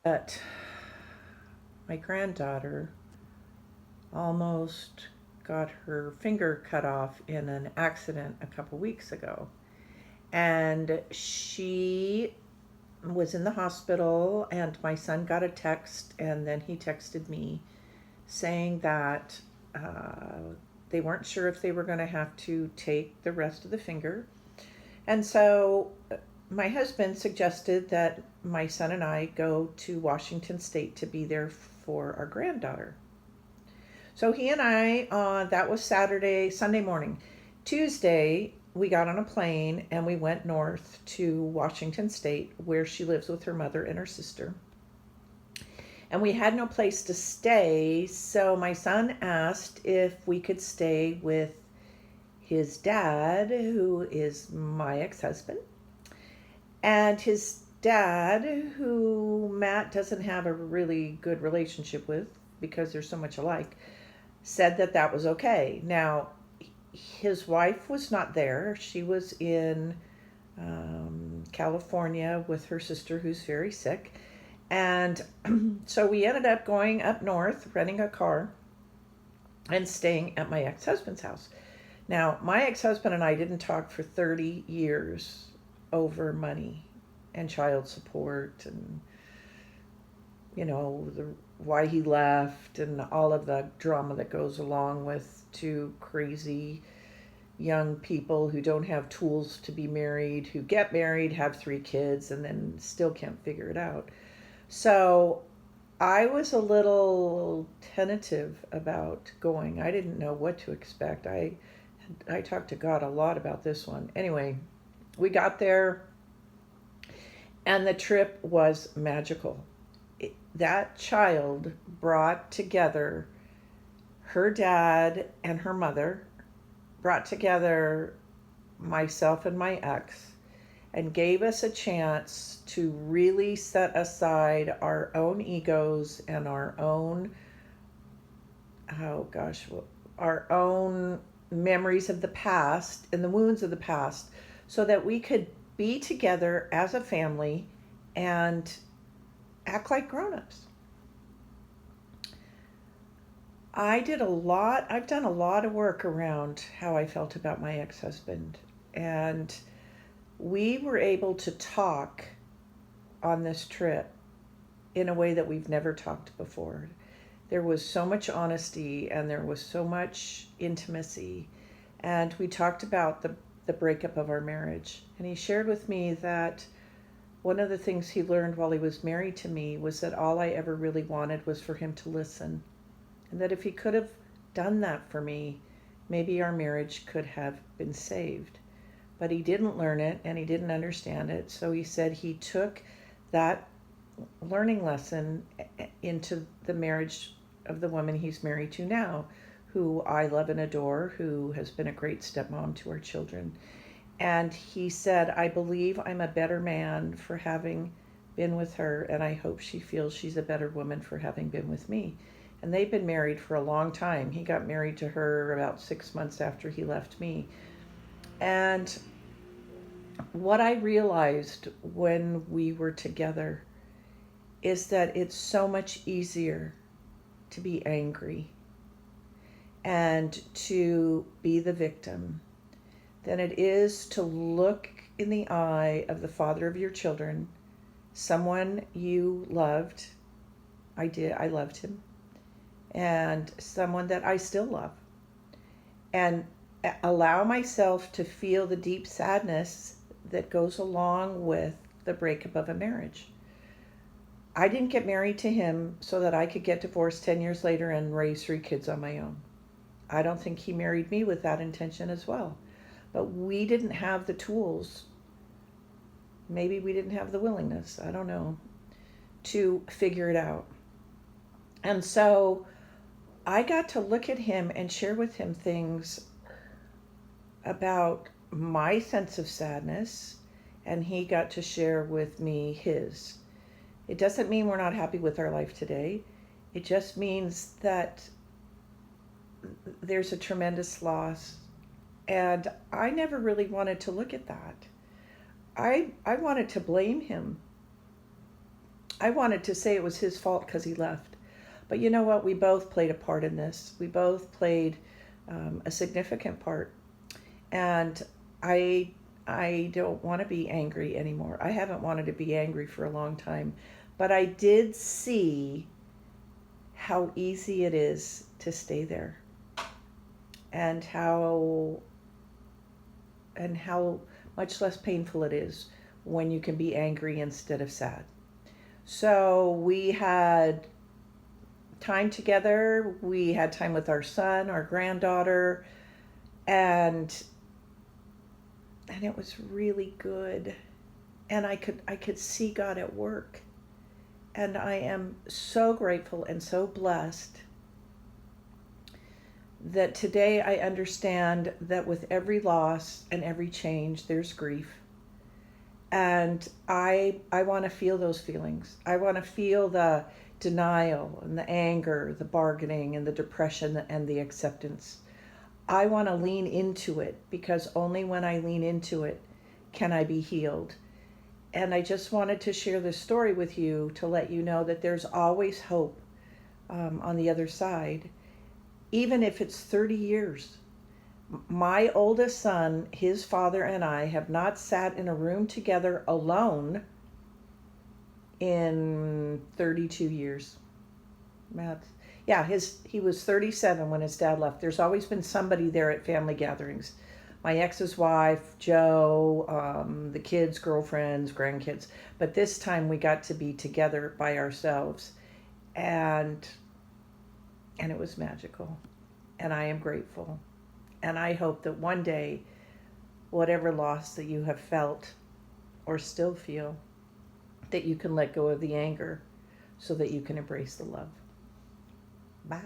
But my granddaughter almost got her finger cut off in an accident a couple weeks ago. And she was in the hospital, and my son got a text, and then he texted me saying that they weren't sure if they were going to have to take the rest of the finger. And so my husband suggested that my son and I go to Washington State to be there for our granddaughter. So he and I, that was Sunday morning. Tuesday, we got on a plane and we went north to Washington State, where she lives with her mother and her sister. And we had no place to stay, so my son asked if we could stay with his dad, who is my ex husband, and his dad, who Matt doesn't have a really good relationship with because they're so much alike, said that that was okay. Now, his wife was not there. She was in California with her sister, who's very sick. And so we ended up going up north, renting a car, and staying at my ex husband's house. Now, my ex husband and I didn't talk for 30 years over money and child support and, why he left and all of the drama that goes along with two crazy young people who don't have tools to be married, who get married, have 3 kids, and then still can't figure it out. So I was a little tentative about going. I didn't know what to expect. I talked to God a lot about this one. Anyway, we got there and the trip was magical. That child brought together her dad and her mother, brought together myself and my ex, and gave us a chance to really set aside our own egos and our own, oh gosh, our own memories of the past and the wounds of the past, so that we could be together as a family and act like grown-ups. I've done a lot of work around how I felt about my ex-husband, and we were able to talk on this trip in a way that we've never talked before. There was so much honesty and there was so much intimacy, and we talked about the breakup of our marriage. And he shared with me that one of the things he learned while he was married to me was that all I ever really wanted was for him to listen. And that if he could have done that for me, maybe our marriage could have been saved. But he didn't learn it and he didn't understand it. So he said he took that learning lesson into the marriage of the woman he's married to now, who I love and adore, who has been a great stepmom to our children. And he said, I believe I'm a better man for having been with her, and I hope she feels she's a better woman for having been with me. And they've been married for a long time. He got married to her about 6 months after he left me. And what I realized when we were together is that it's so much easier to be angry and to be the victim than it is to look in the eye of the father of your children, someone you loved. I did. I loved him. And someone that I still love. And allow myself to feel the deep sadness that goes along with the breakup of a marriage. I didn't get married to him so that I could get divorced 10 years later and raise 3 kids on my own. I don't think he married me with that intention as well. But we didn't have the tools. Maybe we didn't have the willingness, I don't know, to figure it out. And so I got to look at him and share with him things about my sense of sadness, and he got to share with me his. It doesn't mean we're not happy with our life today. It just means that there's a tremendous loss. And I never really wanted to look at that. I wanted to blame him. I wanted to say it was his fault because he left. But you know what? We both played a part in this. We both played a significant part. And I I don't want to be angry anymore. I haven't wanted to be angry for a long time. But I did see how easy it is to stay there, and how much less painful it is when you can be angry instead of sad. So we had time together. We had time with our son, our granddaughter, and it was really good. And I could see God at work. And I am so grateful and so blessed that today I understand that with every loss and every change, there's grief. And I want to feel those feelings. I want to feel the denial and the anger, the bargaining and the depression and the acceptance. I want to lean into it, because only when I lean into it can I be healed. And I just wanted to share this story with you to let you know that there's always hope on the other side, even if it's 30 years. My oldest son, his father, and I have not sat in a room together alone in 32 years. Yeah, he was 37 when his dad left. There's always been somebody there at family gatherings. My ex's wife, Joe, the kids, girlfriends, grandkids. But this time we got to be together by ourselves, and it was magical. And I am grateful. And I hope that one day, whatever loss that you have felt or still feel, that you can let go of the anger so that you can embrace the love. Bye.